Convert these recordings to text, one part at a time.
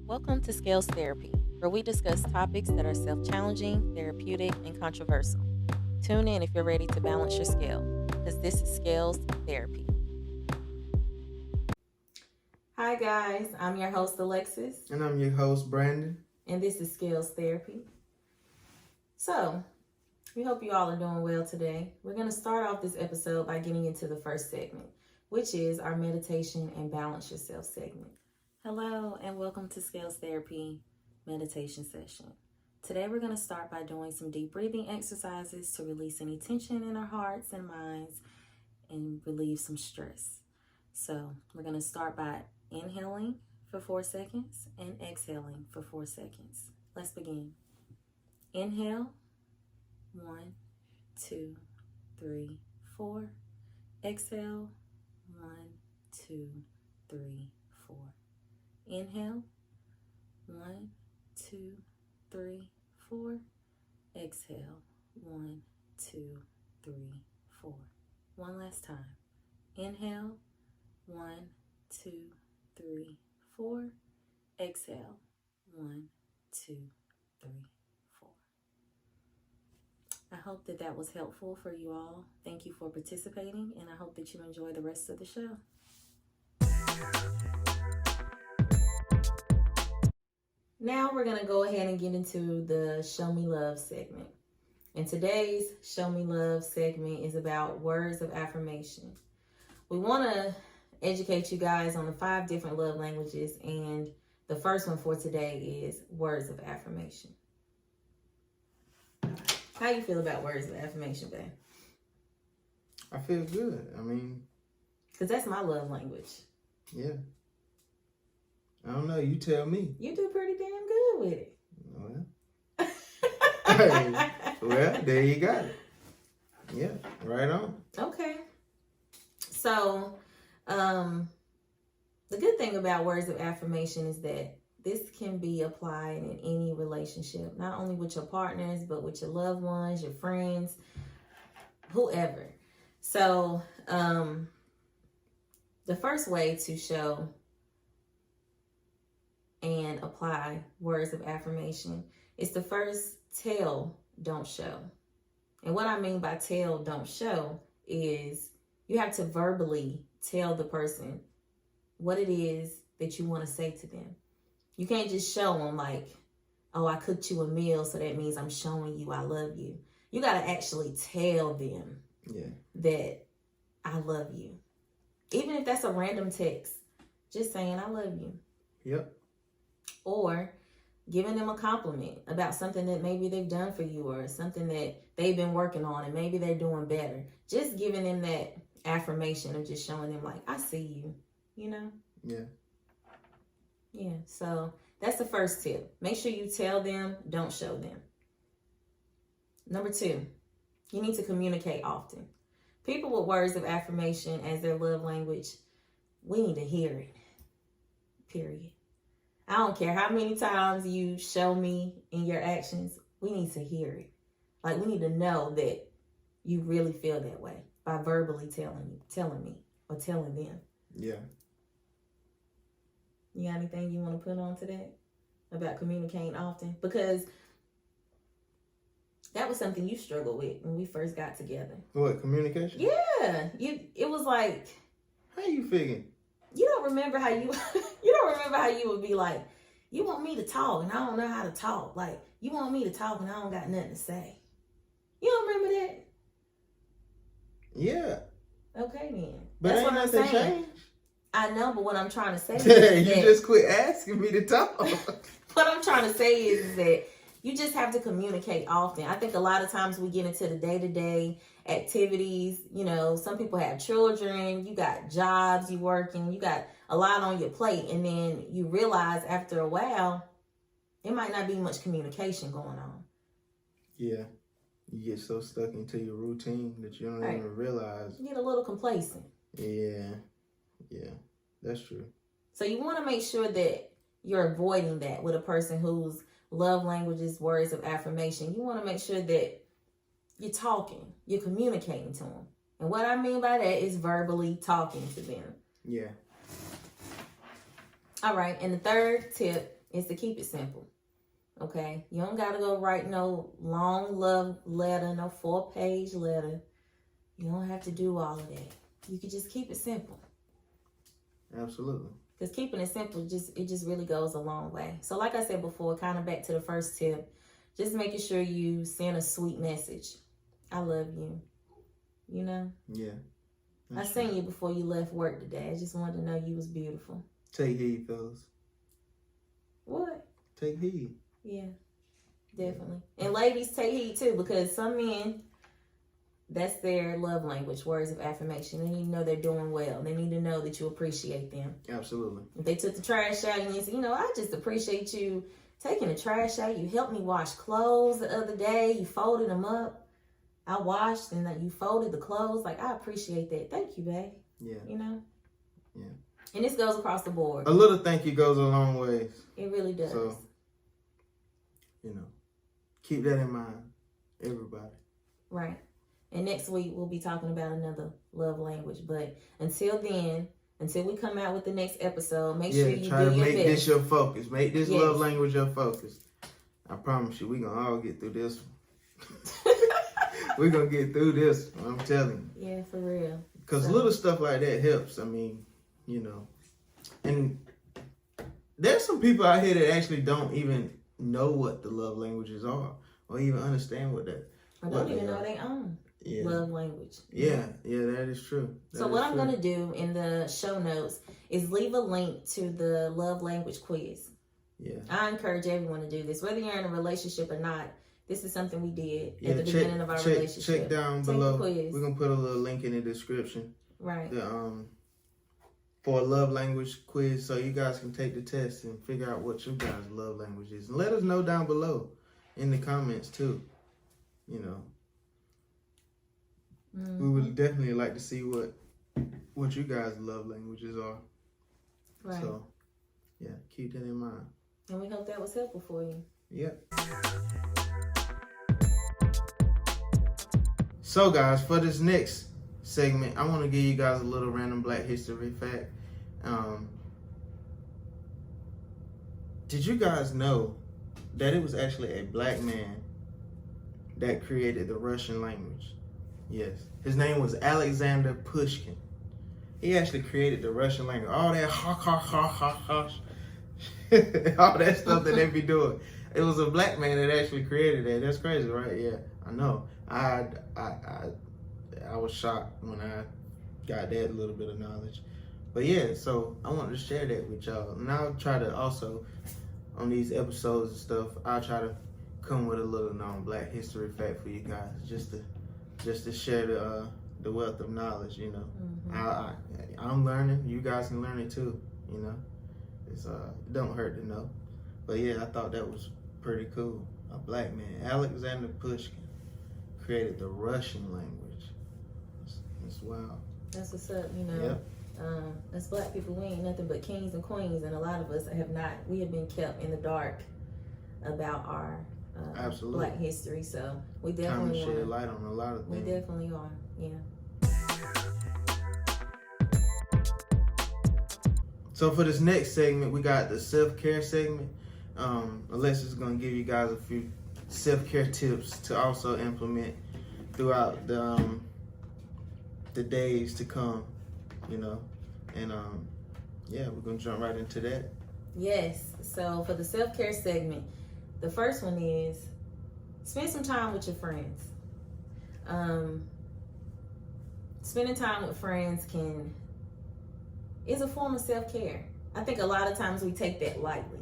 Welcome to Scales Therapy, where we discuss topics that are self-challenging, therapeutic, and controversial. Tune in if you're ready to balance your scale, because this is Scales Therapy. Hi guys, I'm your host Alexus. And I'm your host Brandon. And this is Scales Therapy. So, we hope you all are doing well today. We're going to start off this episode by getting into the first segment, which is our meditation and balance yourself segment. Hello and welcome to Scales Therapy meditation session. Today we're going to start by doing some deep breathing exercises to release any tension in our hearts and minds and relieve some stress. So we're going to start by inhaling for 4 seconds and exhaling for 4 seconds. Let's begin. Inhale. 1, 2, 3, 4. Exhale. 1, 2, 3, 4. Inhale. 1, 2, 3, 4. Exhale. 1, 2, 3, 4. One last time. Inhale. 1, 2, 3, 4. Exhale. 1, 2, 3, 4. I hope that was helpful for you all. Thank you for participating, and I hope that you enjoy the rest of the show. Now we're going to go ahead and get into the Show Me Love segment. And today's Show Me Love segment is about words of affirmation. We want to educate you guys on the 5 different love languages, and the first one for today is words of affirmation. How you feel about words of affirmation, babe? I feel good. Because that's my love language. Yeah. I don't know. You tell me. You do pretty damn good with it. Well, well, there you got it. Yeah, right on. Okay. So, the good thing about words of affirmation is that this can be applied in any relationship, not only with your partners, but with your loved ones, your friends, whoever. So, the first way to show and apply words of affirmation is to first tell, don't show. And what I mean by tell, don't show is you have to verbally tell the person what it is that you want to say to them. You can't just show them like, oh, I cooked you a meal, so that means I'm showing you I love you. You got to actually tell them that I love you. Even if that's a random text, just saying I love you. Yep. Or giving them a compliment about something that maybe they've done for you or something that they've been working on and maybe they're doing better. Just giving them that affirmation of just showing them like, I see you, you know? Yeah. Yeah, so that's the first tip. Make sure you tell them, don't show them. Number 2, you need to communicate often. People with words of affirmation as their love language, we need to hear it. Period. I don't care how many times you show me in your actions, we need to hear it. Like, we need to know that you really feel that way by verbally telling me, or telling them. Yeah. You got anything you want to put on to that about communicating often? Because that was something you struggled with when we first got together. What, communication? Yeah. It was like, how you figuring? You don't remember how you would be like, you want me to talk and I don't know how to talk. Like, you want me to talk and I don't got nothing to say. You don't remember that? Yeah. Okay then. But that's ain't what I'm nothing saying. changed. I know, but what I'm trying to say is you that, just quit asking me to talk. what I'm trying to say is that you just have to communicate often. I think a lot of times we get into the day-to-day activities. You know, some people have children, you got jobs, you working, you got a lot on your plate. And then you realize after a while, there might not be much communication going on. Yeah. You get so stuck into your routine that you don't even realize. You get a little complacent. Yeah. Yeah. That's true. So you want to make sure that you're avoiding that with a person whose love language is words of affirmation. You want to make sure that you're talking, you're communicating to them. And what I mean by that is verbally talking to them. Yeah. All right. And the third tip is to keep it simple. Okay? You don't got to go write no long love letter, no 4-page letter. You don't have to do all of that. You can just keep it simple. Absolutely. Because keeping it simple, it just really goes a long way. So like I said before, kind of back to the first tip, just making sure you send a sweet message. I love you. You know? Yeah. I seen you before you left work today. I just wanted to know you was beautiful. Take heed, fellas. What? Take heed. Yeah, definitely. And ladies, take heed too, because some men, that's their love language, words of affirmation. They need to know they're doing well. They need to know that you appreciate them. Absolutely. If they took the trash out and you say, I just appreciate you taking the trash out. You helped me wash clothes the other day. You folded them up. I washed and you folded the clothes. Like, I appreciate that. Thank you, babe. Yeah. You know? Yeah. And this goes across the board. A little thank you goes a long ways. It really does. So, keep that in mind, everybody. Right. And next week, we'll be talking about another love language. But until then, until we come out with the next episode, make sure you try do to your make best. this your focus. Make this love language your focus. I promise you, we're going to all get through this one. We're going to get through this one, I'm telling you. Yeah, for real. Because little stuff like that helps. I mean, And there's some people out here that actually don't even know what the love languages are or even understand what that. Or don't even know their own love language. Yeah, that is true. So what I'm going to do in the show notes is leave a link to the love language quiz. Yeah. I encourage everyone to do this. Whether you're in a relationship or not, this is something we did at the beginning of our relationship. Check down below. We're going to put a little link in the description. Right. For a love language quiz so you guys can take the test and figure out what your guys' love language is. And let us know down below in the comments too. We would definitely like to see what you guys' love languages are. Right. So, keep that in mind. And we hope that was helpful for you. Yep. So, guys, for this next segment, I want to give you guys a little random Black history fact. Did you guys know that it was actually a black man that created the Russian language? Yes. His name was Alexander Pushkin. He actually created the Russian language. All that all that stuff that they be doing. It was a black man that actually created that. That's crazy, right? Yeah, I know. I was shocked when I got that little bit of knowledge. But yeah, so I wanted to share that with y'all. And I'll try to also, on these episodes and stuff, I'll try to come with a little known Black history fact for you guys, just to share the wealth of knowledge, Mm-hmm. I'm learning. You guys can learn it too, It's it don't hurt to know. But yeah, I thought that was pretty cool. A black man, Alexander Pushkin, created the Russian language. It's wild. That's what's up, Yep. As black people, we ain't nothing but kings and queens, and a lot of us we have been kept in the dark about our Absolutely. Black history, so we definitely Time to shed light on a lot of things. We definitely are, yeah. So for this next segment, we got the self-care segment. Alexus is going to give you guys a few self-care tips to also implement throughout the days to come, And we're going to jump right into that. Yes. So for the self-care segment, the first one is spend some time with your friends. Spending time with friends is a form of self-care. I think a lot of times we take that lightly.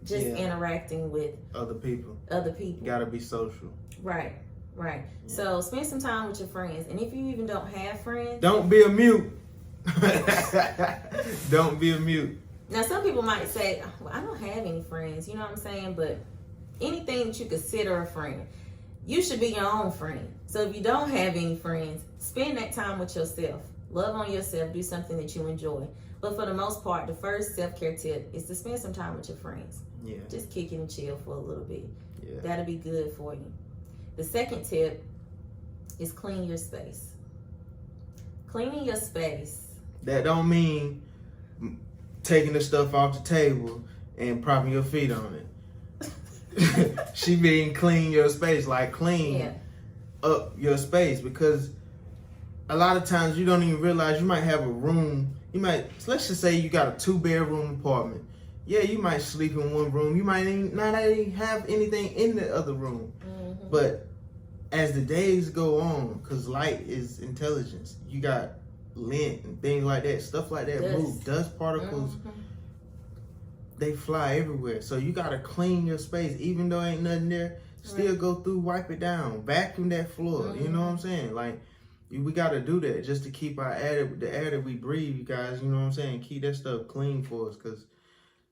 Just interacting with other people. You gotta be social. Right. Yeah. So spend some time with your friends. And if you even don't have friends, don't be a mute. Don't be a mute. Now some people might say, well, I don't have any friends, you know what I'm saying? But anything that you consider a friend, you should be your own friend. So if you don't have any friends, spend that time with yourself. Love on yourself. Do something that you enjoy. But for the most part, the first self-care tip is to spend some time with your friends. Yeah. Just kick it and chill for a little bit. Yeah. That'll be good for you. The second tip is clean your space. Cleaning your space. That don't mean taking the stuff off the table and propping your feet on it. She being clean your space, like clean up your space, because a lot of times you don't even realize you might have a room. Let's just say you got a 2-bedroom apartment. Yeah, you might sleep in one room. You might not even have anything in the other room. Mm-hmm. But as the days go on, because light is intelligence, you got lint and things like that, stuff like that move. Dust particles, they fly everywhere. So you got to clean your space. Even though ain't nothing there, still go through, wipe it down, vacuum that floor. You know what I'm saying? Like, we got to do that just to keep the air that we breathe, you guys. You know what I'm saying? Keep that stuff clean for us, because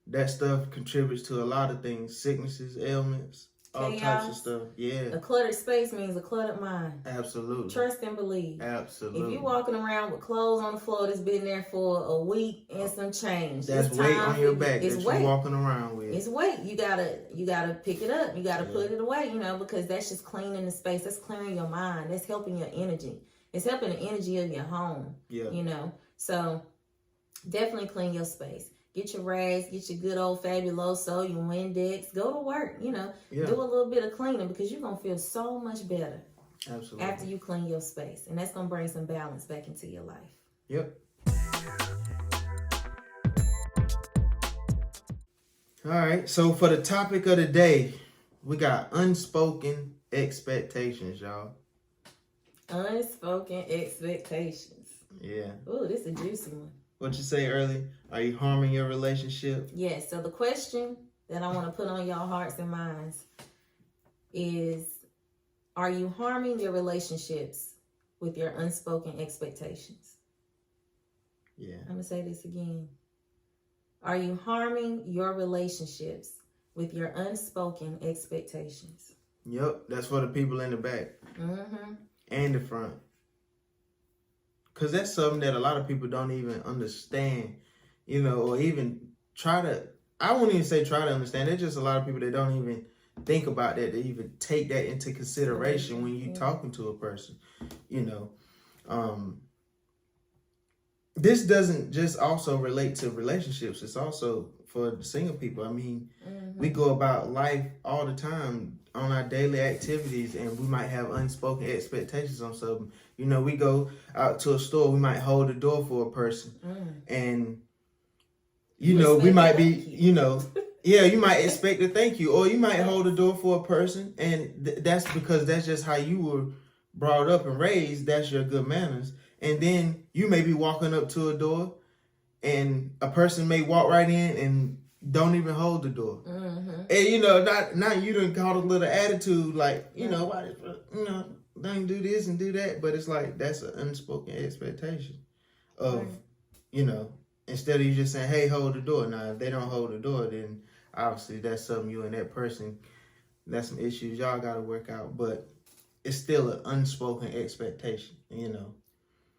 that stuff contributes to a lot of things, sicknesses, ailments, all types of stuff. Yeah. A cluttered space means a cluttered mind. Absolutely. Trust and believe. Absolutely. If you're walking around with clothes on the floor that's been there for a week and some change, that's weight on your back that you're walking around with. It's weight. You gotta pick it up. You gotta put it away, because that's just cleaning the space. That's clearing your mind. That's helping your energy. It's helping the energy of your home. Yeah. So definitely clean your space. Get your rags, get your good old Fabuloso, your Windex. Go to work, do a little bit of cleaning, because you're going to feel so much better. Absolutely. After you clean your space. And that's going to bring some balance back into your life. Yep. All right. So for the topic of the day, we got unspoken expectations, y'all. Unspoken expectations. Yeah. Ooh, this is a juicy one. What you say early? Are you harming your relationship? Yes. So the question that I want to put on y'all hearts and minds is, are you harming your relationships with your unspoken expectations? Yeah. I'm going to say this again. Are you harming your relationships with your unspoken expectations? Yep. That's for the people in the back. Mm-hmm. And the front. Because that's something that a lot of people don't even understand, or even try to, I won't even say try to understand. There's just a lot of people that don't even think about that, they even take that into consideration when you're talking to a person, This doesn't just also relate to relationships. It's also for the single people. I mean, we go about life all the time on our daily activities, and we might have unspoken expectations on something. We go out to a store, we might hold the door for a person, and we might be, you might expect a thank you, or you might hold the door for a person, and that's because that's just how you were brought up and raised. That's your good manners. And then you may be walking up to a door, and a person may walk right in and don't even hold the door. And not you done caught a little attitude, like, why, don't do this and do that. But it's like, that's an unspoken expectation of, instead of you just saying, hey, hold the door. Now, if they don't hold the door, then obviously that's something you and that person, that's some issues y'all got to work out. But it's still an unspoken expectation,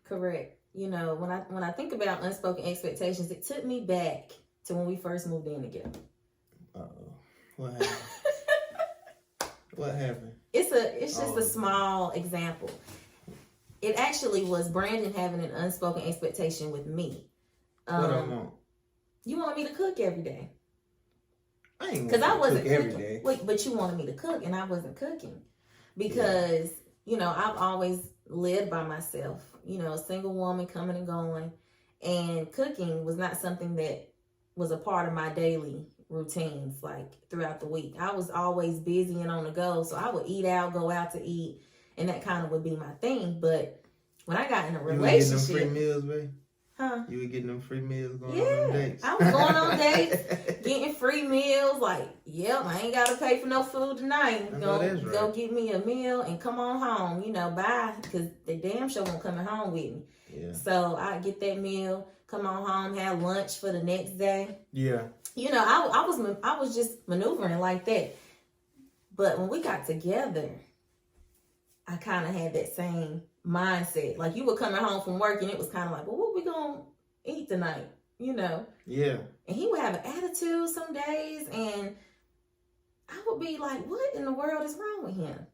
Correct. When I think about unspoken expectations, it took me back to when we first moved in together. Uh-oh. What happened? What happened? It's just a small example. It actually was Brandon having an unspoken expectation with me. What I want? You wanted me to cook every day. I ain't because I wasn't cooking every day. Wait, but you wanted me to cook, and I wasn't cooking because I've always lived by myself. A single woman coming and going, and cooking was not something that was a part of my daily routines, like throughout the week. I was always busy and on the go, so I would eat out, go out to eat, and that kind of would be my thing. But when I got in a relationship, you were getting them free meals, babe? Huh? You were getting them free meals going on dates? I was going on dates, getting free meals. Like, I ain't got to pay for no food tonight. Go get me a meal and come on home. Bye, because the damn show won't coming home with me. Yeah. So I get that meal, come on home, have lunch for the next day. Yeah. I was just maneuvering like that. But when we got together, I kind of had that same mindset. Like, you were coming home from work, and it was kind of like, well, what we gonna eat tonight? Yeah. And he would have an attitude some days, and I would be like, what in the world is wrong with him?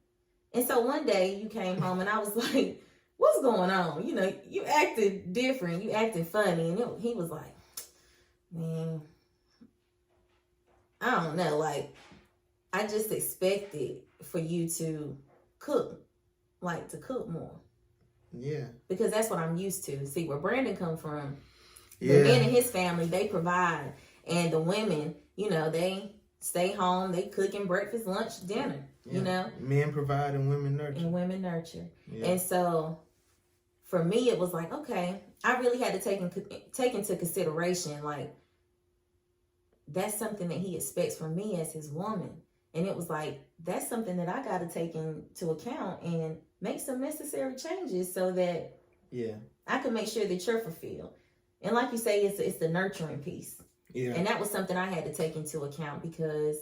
And so one day you came home, and I was like, what's going on? You acted different. You acted funny. And he was like, man, I don't know, like, I just expected for you to cook, like to cook more. Yeah. Because that's what I'm used to. See, where Brandon come from, Yeah. the men in his family, they provide. And the women, you know, they stay home, they cooking breakfast, lunch, dinner, you know. Men provide and women nurture. And women nurture. Yeah. And so, for me, it was like, okay, I really had to take into consideration, like, that's something that he expects from me as his woman. And it was like, that's something that I got to take into account and make some necessary changes so that I can make sure that you're fulfilled. And like you say, it's the nurturing piece. Yeah. And that was something I had to take into account because,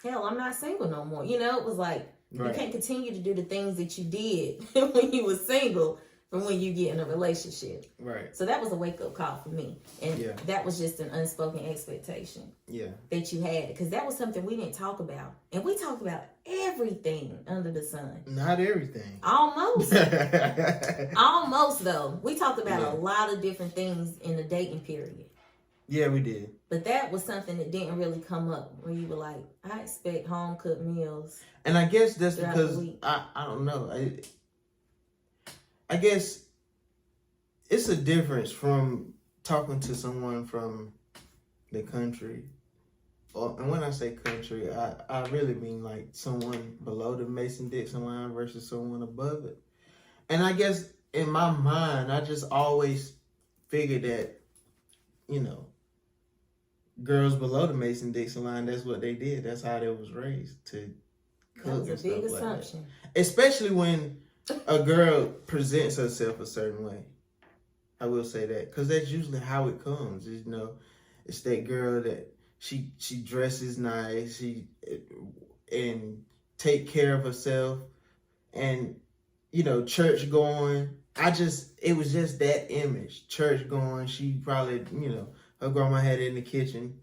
hell, I'm not single no more. You know, it was like, you can't continue to do the things that you did when you were single from when you get in a relationship. Right. So that was a wake-up call for me. And that was just an unspoken expectation that you had. Because that was something we didn't talk about. And we talked about everything under the sun. Not everything. Almost. Almost, though. We talked about a lot of different things in the dating period. Yeah, we did. But that was something that didn't really come up where you were like, I expect home-cooked meals. And I guess that's because, I don't know. I guess it's a difference from talking to someone from the country. And when I say country, I really mean like someone below the Mason-Dixon line versus someone above it. And I guess in my mind, I just always figured that, you know, girls below the Mason-Dixon line, that's what they did. That's how they was raised, to cook and stuff like that. That was a big assumption. Especially when a girl presents herself a certain way. I will say that. Because that's usually how it comes. You know, it's that girl that she dresses nice, and take care of herself, and, you know, church going. It was just that image. Church going. She probably, you know, her grandma had it in the kitchen,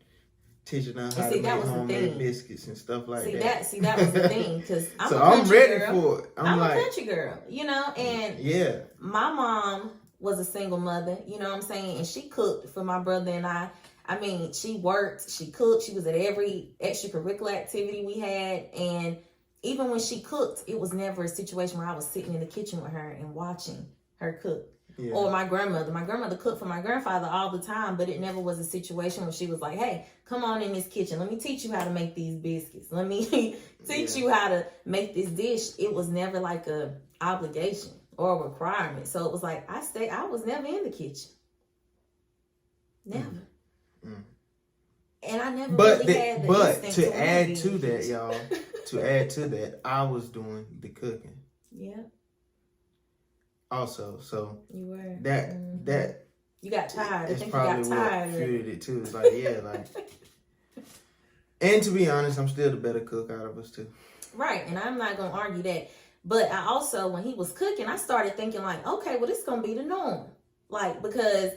teaching her how to make homemade biscuits and stuff like that. That was the thing, because I'm ready for it. I'm like, a country girl, you know, and my mom was a single mother, you know what I'm saying, and she cooked for my brother and I. I mean, she worked, she cooked, she was at every extracurricular activity we had, and even when she cooked, it was never a situation where I was sitting in the kitchen with her and watching her cook. Yeah. Or my grandmother. My grandmother cooked for my grandfather all the time, but it never was a situation where she was like, hey, come on in this kitchen. Let me teach you how to make these biscuits. Let me teach you how to make this dish. It was never like a obligation or a requirement. So it was like, I was never in the kitchen. Never. Mm. And I never really had the instinct to add to that, y'all, to add to that, I was doing the cooking. Yeah. Also, so you were that you got tired. I think you probably got tired. What fueled it too. It's like and to be honest, I'm still the better cook out of us too. Right, and I'm not gonna argue that. But I also, when he was cooking, I started thinking like, okay, well, this is gonna be the norm, like, because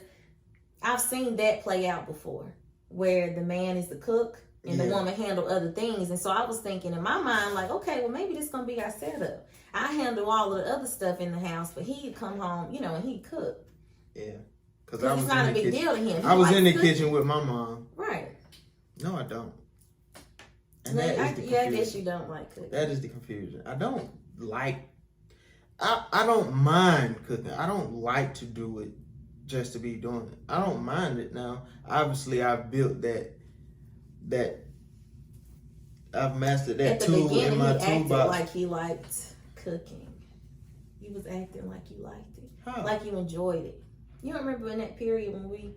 I've seen that play out before, where the man is the cook and the woman handle other things, and so I was thinking in my mind like, okay, well, maybe this is gonna be our setup. I handle all of the other stuff in the house, but he'd come home, you know, and he'd cook. Yeah. Because it's not a big deal to him. I was in the kitchen with my mom. Right. No, I don't. And I guess you don't like cooking. That is the confusion. I don't like, I don't mind cooking. I don't like to do it just to be doing it. I don't mind it now. Obviously, I've built that I've mastered that tool in my toolbox. At the beginning, he acted like he liked cooking. You was acting like you liked it. How? Like you enjoyed it. You don't remember in that period when we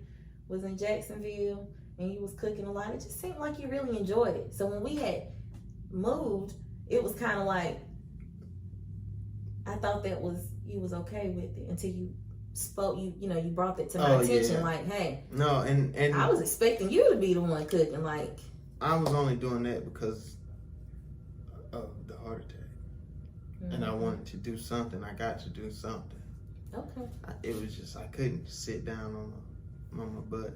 was in Jacksonville and you was cooking a lot? It just seemed like you really enjoyed it. So when we had moved, it was kind of like, I thought that you was okay with it until you spoke, you brought that to my attention. Yeah. Like, hey. No, and I was expecting you to be the one cooking. Like, I was only doing that because of the heart attack. Mm-hmm. And I wanted to do something. I got to do something. Okay. It was just, I couldn't sit down on my butt.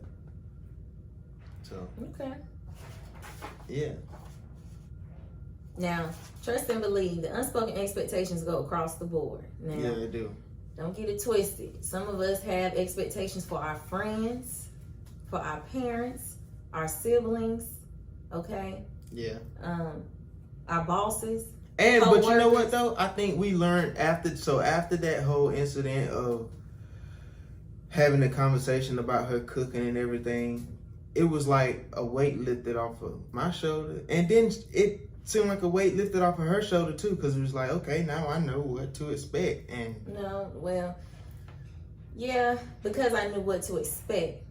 So. Okay. Yeah. Now, trust and believe, the unspoken expectations go across the board. Now, yeah, they do. Don't get it twisted. Some of us have expectations for our friends, for our parents, our siblings, okay? Yeah. Our bosses. And but you know what though? I think we learned after that whole incident of having a conversation about her cooking and everything, it was like a weight lifted off of my shoulder, and then it seemed like a weight lifted off of her shoulder too, because it was like, okay, now I know what to expect. And yeah, because I knew what to expect,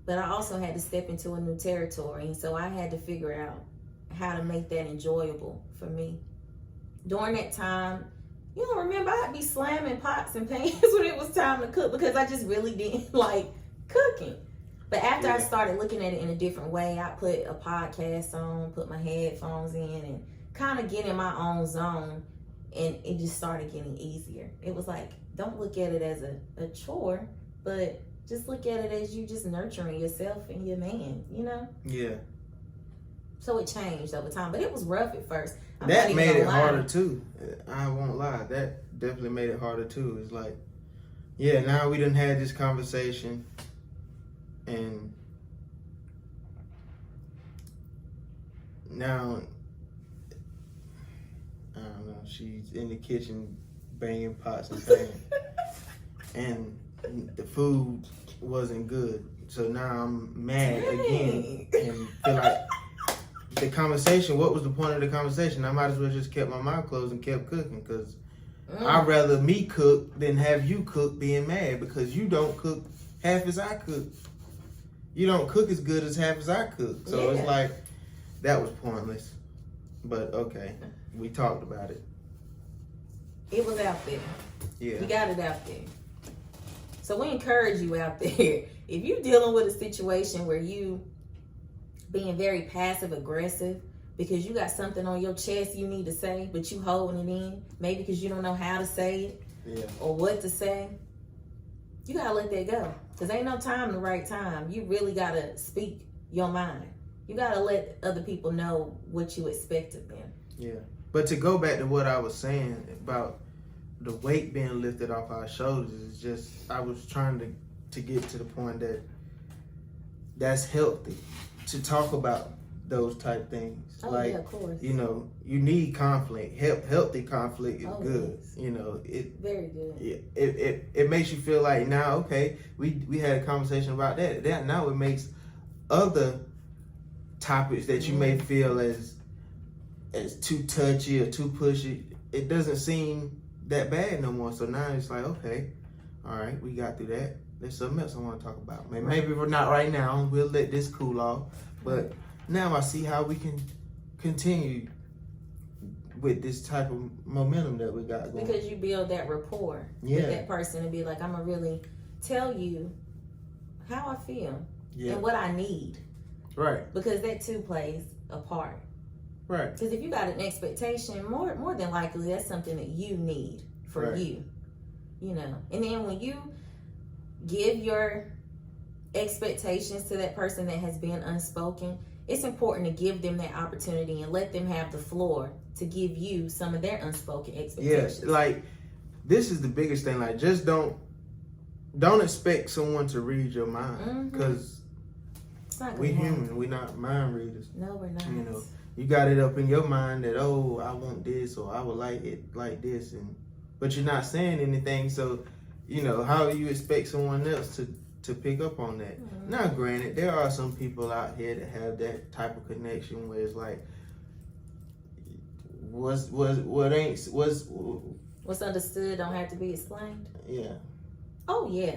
but I also had to step into a new territory, and so I had to figure out how to make that enjoyable for me. During that time, remember I'd be slamming pots and pans when it was time to cook because I just really didn't like cooking. But after I started looking at it in a different way, I put a podcast on, put my headphones in, and kind of get in my own zone, and it just started getting easier. It was like, don't look at it as a chore, but just look at it as you just nurturing yourself and your man, Yeah. So it changed over time, but it was rough at first. That made it harder too. I won't lie. That definitely made it harder too. It's like, yeah, now we done had this conversation, and now I don't know. She's in the kitchen banging pots and pans, and the food wasn't good. So now I'm mad again and feel like. The conversation, what was the point of the conversation? I might as well just kept my mouth closed and kept cooking, because I'd rather me cook than have you cook being mad, because you don't cook half as I cook. You don't cook as good as half as I cook. So it's like, that was pointless. But okay, we talked about it. It was out there. Yeah. We got it out there. So we encourage you out there. If you're dealing with a situation where you being very passive aggressive because you got something on your chest you need to say, but you holding it in, maybe because you don't know how to say it or what to say, you gotta let that go, because ain't no time the right time. You really gotta speak your mind. You gotta let other people know what you expect of them. Yeah. But to go back to what I was saying about the weight being lifted off our shoulders, is just, I was trying to get to the point that that's healthy to talk about those type things. Oh, like, yeah, of course. You need conflict. Healthy conflict is good. Yes. It very good. It makes you feel like, now, okay, we had a conversation about that. Now it makes other topics that you may feel as too touchy or too pushy, it doesn't seem that bad no more. So now it's like, okay, all right, we got through that. There's something else I want to talk about. Maybe we're not right now. We'll let this cool off. But now I see how we can continue with this type of momentum that we got going. Because you build that rapport with that person and be like, I'm going to really tell you how I feel and what I need. Right. Because that too plays a part. Right. Because if you got an expectation, more than likely that's something that you need for you. And then when you give your expectations to that person that has been unspoken, it's important to give them that opportunity and let them have the floor to give you some of their unspoken expectations. Yes, like, this is the biggest thing. Like, just don't expect someone to read your mind, because we human. We're not mind readers. No, we're not. You got it up in your mind that, oh, I want this, or I would like it like this, but you're not saying anything. So, how do you expect someone else to pick up on that? Now, granted, there are some people out here that have that type of connection where it's like, what's understood don't have to be explained. Yeah. Oh yeah,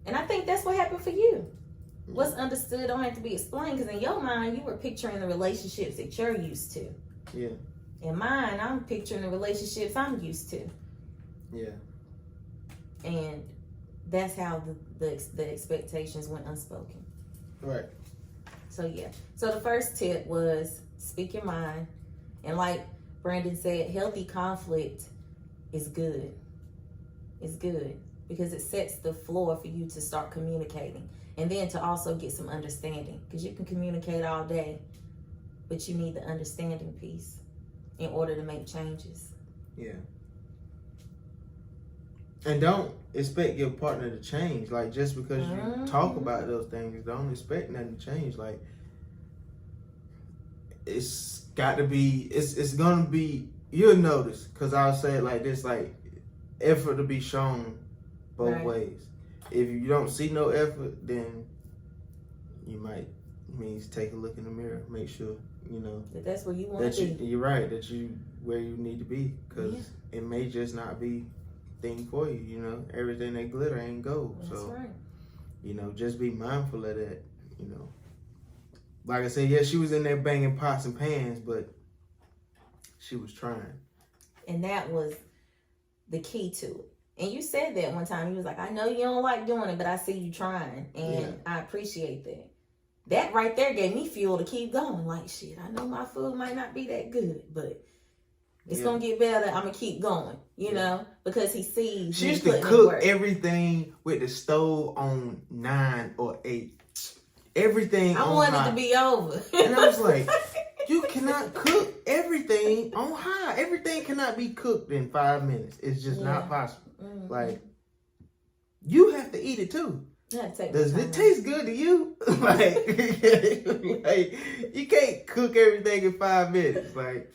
and I think that's what happened for you. What's understood don't have to be explained, because in your mind you were picturing the relationships that you're used to. Yeah. In mine, I'm picturing the relationships I'm used to. Yeah. And that's how the expectations went unspoken. Right. So yeah. So the first tip was speak your mind. And like Brandon said, healthy conflict is good. It's good because it sets the floor for you to start communicating. And then to also get some understanding. Because you can communicate all day, but you need the understanding piece in order to make changes. Yeah. And don't expect your partner to change. Like, just because you talk about those things, don't expect nothing to change. Like, it's got to be, it's going to be, you'll notice, because I'll say it like this, like, effort to be shown both ways. If you don't see no effort, then you might means take a look in the mirror, make sure, you know, that's where you want to be. You're right, that you where you need to be, because it may just not be thing for you, you know. Everything that glitter ain't gold. That's so right. you know, just be mindful of that, you know. Like I said, yeah, she was in there banging pots and pans, but she was trying. And that was the key to it. And you said that one time. You was like, I know you don't like doing it, but I see you trying. And I appreciate that. That right there gave me fuel to keep going. Like, shit, I know my food might not be that good, but it's going to get better. I'm going to keep going, you know, because he sees. She used to cook everything with the stove on 9 or 8. Everything I wanted it to be over. And I was like, you cannot cook everything on high. Everything cannot be cooked in 5 minutes. It's just not possible. Mm-hmm. Like, you have to eat it too. Does it taste good to you? like, you can't cook everything in 5 minutes. Like,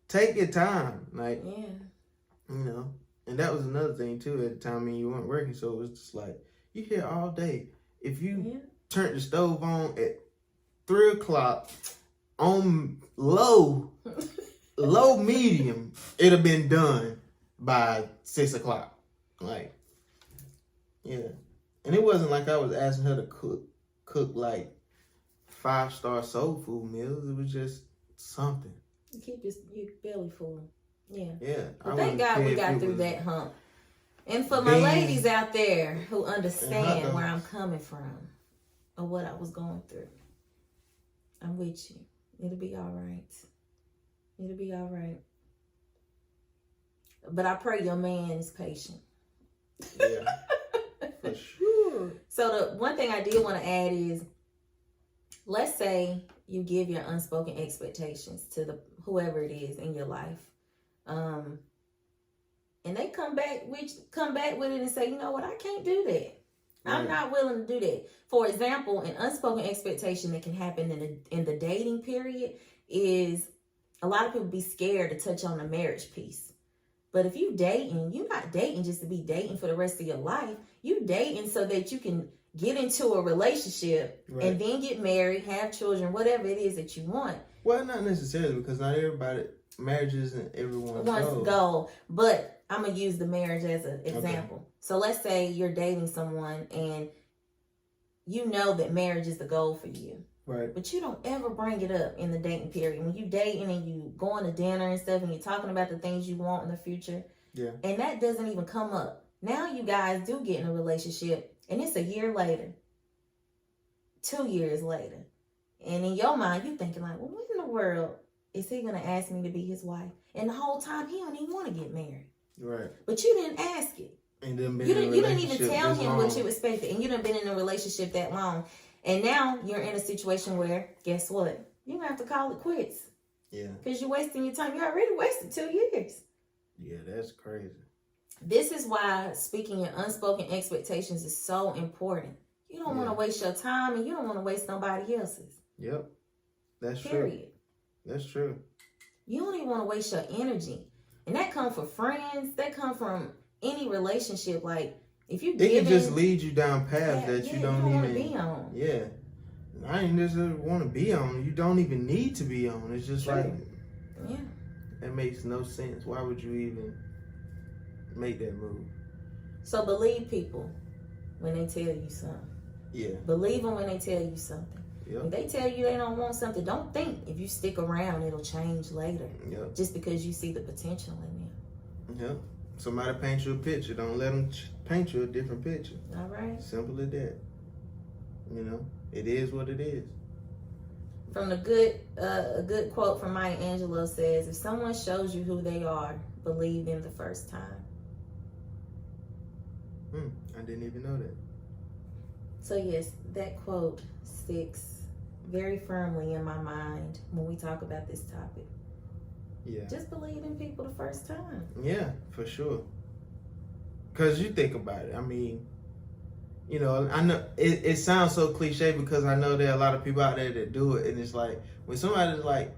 take your time. Like, you know. And that was another thing too at the time when you weren't working. So it was just like, you here all day. If you turn the stove on at 3 o'clock on low medium, it'd have been done by 6 o'clock. Like, and it wasn't like I was asking her to cook like 5-star soul food meals. It was just something. You keep your belly full. Yeah. Well, thank God we got through that hump. And for my ladies out there who understand where I'm coming from or what I was going through, I'm with you. It'll be all right. It'll be all right. But I pray your man is patient. Yeah, for sure. So the one thing I did want to add is, let's say you give your unspoken expectations to whoever it is in your life. And they come back with it and say, you know what, I can't do that. I'm not willing to do that. For example, an unspoken expectation that can happen in the dating period is a lot of people be scared to touch on the marriage piece. But if you dating, you're not dating just to be dating for the rest of your life. You dating so that you can get into a relationship and then get married, have children, whatever it is that you want. Well, not necessarily, because not everybody, marriage isn't everyone's goal. But I'm going to use the marriage as an example. Okay. So let's say you're dating someone and you know that marriage is the goal for you. Right. But you don't ever bring it up in the dating period. When you dating and you going to dinner and stuff and you're talking about the things you want in the future. Yeah. And that doesn't even come up. Now you guys do get in a relationship and it's a year later. 2 years later. And in your mind, you're thinking like, well, what in the world is he going to ask me to be his wife? And the whole time he don't even want to get married. Right. But you didn't ask it. And then you didn't even tell him what you expected. And you done been in a relationship that long. And now you're in a situation where, guess what? You're going to have to call it quits. Yeah. Because you're wasting your time. You already wasted 2 years. Yeah, that's crazy. This is why speaking your unspoken expectations is so important. You don't want to waste your time and you don't want to waste nobody else's. Yep. That's Period. True. That's true. You don't even want to waste your energy. And that comes from friends. That comes from any relationship. Like, if you it can just lead you down paths that you don't even want to be on. Yeah. I ain't just want to be on. You don't even need to be on. It's just like, that makes no sense. Why would you even make that move? So believe people when they tell you something. Yeah. Believe them when they tell you something. Yep. If they tell you they don't want something, don't think if you stick around it'll change later. Yep. Just because you see the potential in them. Yep. Somebody paint you a picture. Don't let them paint you a different picture. All right. Simple as that. You know, it is what it is. From a good quote from Maya Angelou says, if someone shows you who they are, believe them the first time. I didn't even know that. So yes, that quote sticks very firmly in my mind when we talk about this topic. Yeah. Just believe in people the first time. Yeah, for sure. Because you think about it. I mean, you know, I know it sounds so cliche because I know there are a lot of people out there that do it. And it's like, when somebody's like,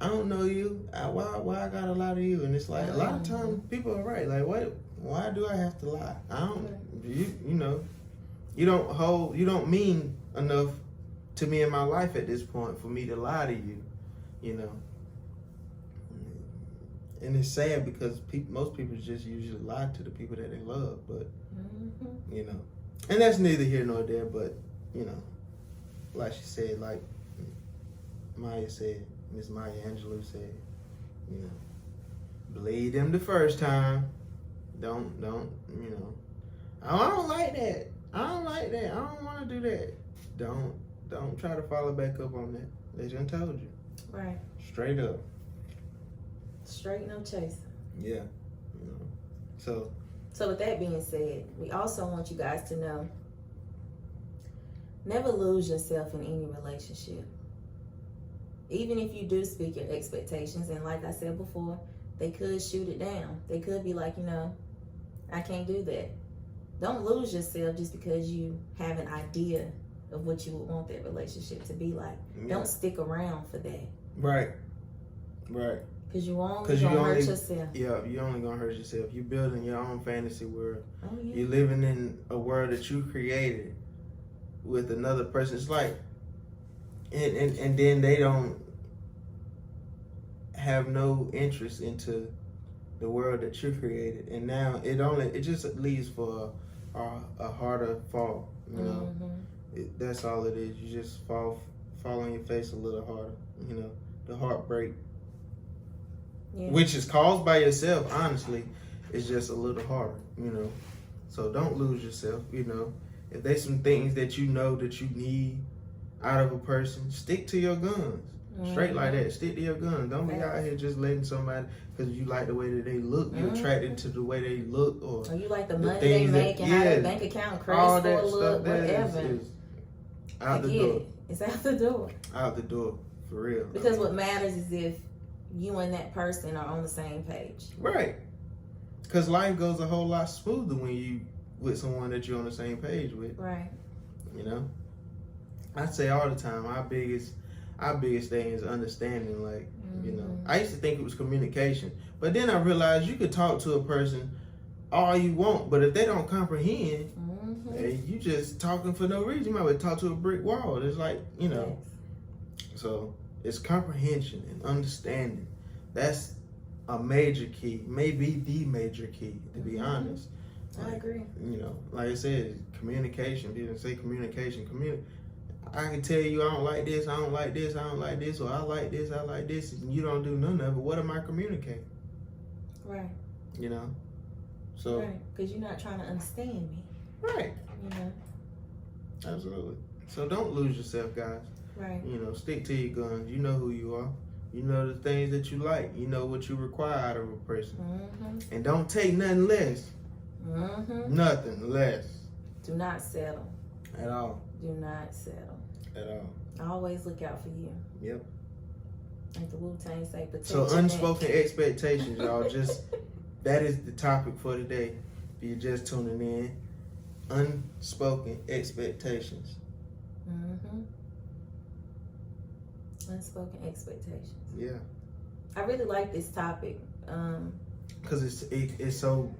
I don't know you. Why I gotta lie to you? And it's like a lot of times people are right. Like, what? Why do I have to lie? I don't. You know, you don't mean enough to me in my life at this point for me to lie to you. You know. And it's sad because most people just usually lie to the people that they love, but you know, and that's neither here nor there. But you know, like she said, like Maya said, Miss Maya Angelou said, you know, believe them the first time. Don't you know? I don't like that. I don't like that. I don't want to do that. Don't try to follow back up on that. They just told you. Right. Straight up. Straight, no chasing. Yeah. You know. So with that being said, we also want you guys to know, never lose yourself in any relationship. Even if you do speak your expectations, and like I said before, they could shoot it down. They could be like, I can't do that. Don't lose yourself just because you have an idea of what you would want that relationship to be like. Yeah. Don't stick around for that. Right. Because you only gonna hurt yourself. Yeah, you're only gonna hurt yourself. You're building your own fantasy world. Oh, yeah. You're living in a world that you created with another person. It's like, and then they don't have no interest into the world that you created, and now it just leaves for a harder fall. You know, that's all it is. You just fall on your face a little harder. You know, the heartbreak. Yeah. Which is caused by yourself, honestly, it's just a little harder, you know. So don't lose yourself, you know. If there's some things that you know that you need out of a person, stick to your guns. Straight like that, stick to your guns. Don't be out here just letting somebody, because you like the way that they look, you're attracted to the way they look, or you like the money they make and how their bank account credit score look, whatever. Is out the door. It's out the door. Out the door, for real. Because what matters is if you and that person are on the same page. Right. Because life goes a whole lot smoother when you with someone that you're on the same page with. Right. You know? I say all the time, our biggest thing is understanding. Like, you know, I used to think it was communication. But then I realized you could talk to a person all you want, but if they don't comprehend, hey, you just talking for no reason. You might talk to a brick wall. It's like, you know. Yes. So it's comprehension and understanding. That's a major key, maybe the major key, to be honest. I agree. You know, like I said, communication. People say communication. I can tell you I don't like this, I don't like this, I don't like this, or I like this, and you don't do none of it. What am I communicating? Right. You know? So. Right, because you're not trying to understand me. Right. You know? Absolutely. So don't lose yourself, guys. Right. You know, stick to your guns. You know who you are. You know the things that you like. You know what you require out of a person. And don't take nothing less. Nothing less. Do not settle. At all. Do not settle. At all. Always look out for you. Yep. Like the Wu-Tang say, so unspoken expectations, y'all. Just that is the topic for today. If you're just tuning in, unspoken expectations. Unspoken expectations. Yeah. I really like this topic. Because it's so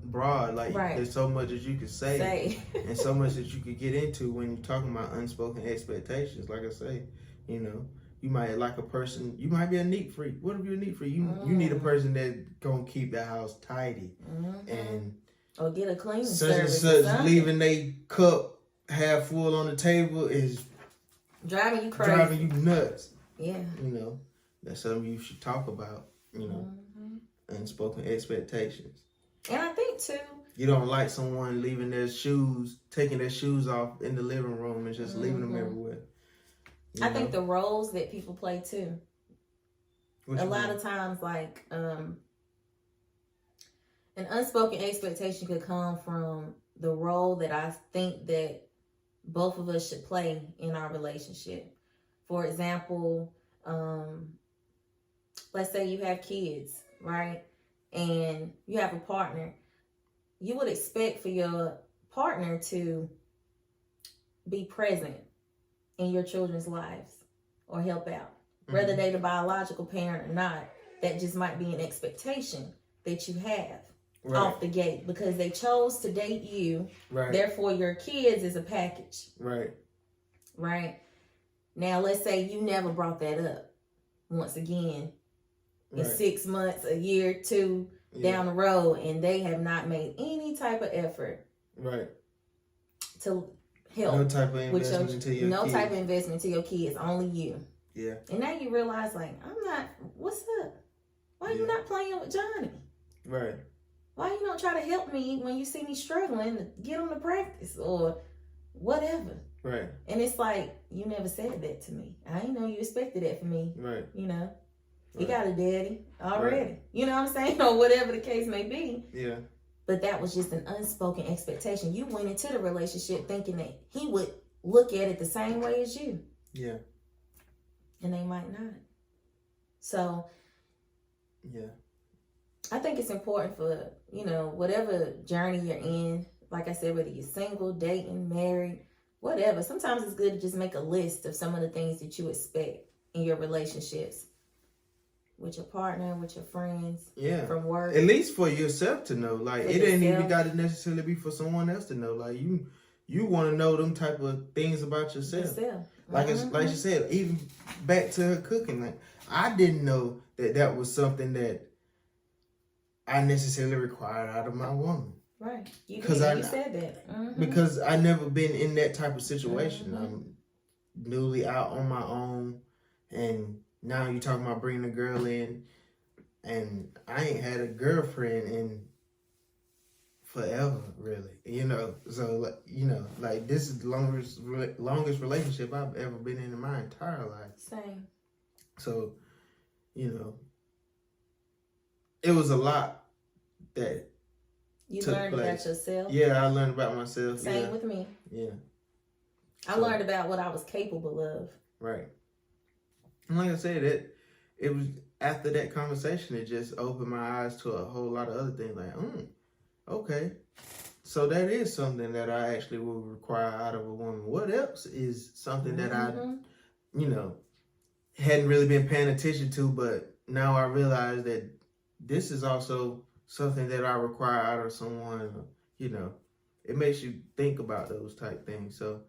broad. Like, there's so much that you could say. And so much that you could get into when you're talking about unspoken expectations. Like I say, you know, you might like a person, you might be a neat freak. What if you're a neat freak? You need a person that's going to keep the house tidy. And or get a cleaning such and such leaving they cup half full on the table is driving you crazy. Driving you nuts. Yeah. You know, that's something you should talk about, you know, unspoken expectations. And I think, too, you don't like someone leaving their shoes, taking their shoes off in the living room and just leaving them everywhere. I think the roles that people play, too. A lot of times, like, an unspoken expectation could come from the role that I think that both of us should play in our relationship. For example, let's say you have kids, right? And you have a partner. You would expect for your partner to be present in your children's lives or help out. whether they the biological parent or not. That just might be an expectation that you have off the gate because they chose to date you. Right. Therefore, your kids is a package. Right. Right. Now, let's say you never brought that up. Once again, in 6 months, a year, 2 down the road, and they have not made any type of effort. Right. To help. No type of investment into your kids. No type of investment to your kids. Only you. Yeah. And now you realize, like, what's up? Why you not playing with Johnny? Right. Why you don't try to help me when you see me struggling to get him to practice or whatever? Right. And it's like, you never said that to me. I didn't know you expected that from me. Right. You know? He got a daddy already. Right. You know what I'm saying? Or whatever the case may be. Yeah. But that was just an unspoken expectation. You went into the relationship thinking that he would look at it the same way as you. Yeah. And they might not. So... yeah. I think it's important for, whatever journey you're in, like I said, whether you're single, dating, married, whatever. Sometimes it's good to just make a list of some of the things that you expect in your relationships with your partner, with your friends, from work. At least for yourself to know. Like, it ain't even got to necessarily be for someone else to know. Like, you want to know them type of things about yourself. Like like you said, even back to her cooking. Like, I didn't know that was something that I necessarily required out of my woman. Right. You said that. Mm-hmm. Because I never been in that type of situation. Mm-hmm. I'm newly out on my own, and now you're talking about bringing a girl in, and I ain't had a girlfriend in forever, really. So, like this is the longest relationship I've ever been in my entire life. Same. So, it was a lot that you learned about yourself. Yeah, I learned about myself. Same with me. Yeah. I learned about what I was capable of. Right. And like I said, it was after that conversation, it just opened my eyes to a whole lot of other things. Like, okay. So that is something that I actually will require out of a woman. What else is something that I, hadn't really been paying attention to, but now I realize that this is also something that I require out of someone. It makes you think about those type things. So,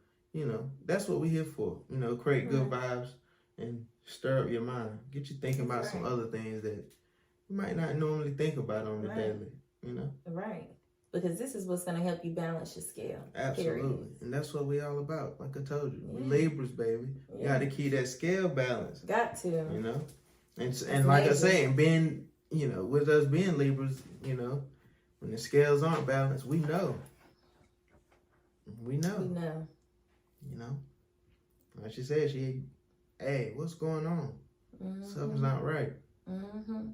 that's what we're here for. Create good vibes and stir up your mind. Get you thinking about some other things that you might not normally think about on the daily, Right. Because this is what's going to help you balance your scale. Absolutely. Period. And that's what we all about. Like I told you, we're Libras, baby. You got to keep that scale balance. Got to. And like I say, and being, with us being Libras, when the scales aren't balanced, we know. We know. Like she said, hey, what's going on? Mm-hmm. Something's not right. Mm-hmm.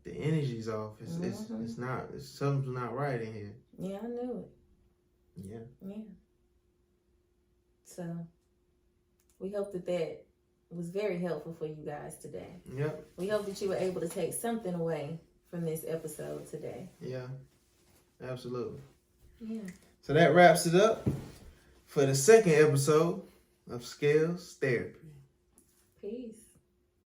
The energy's off. It's not. Something's not right in here. Yeah, I knew it. Yeah. So we hope that was very helpful for you guys today. Yep. We hope that you were able to take something away from this episode today. Yeah, absolutely. Yeah. So that wraps it up for the second episode of Scales Therapy. Peace.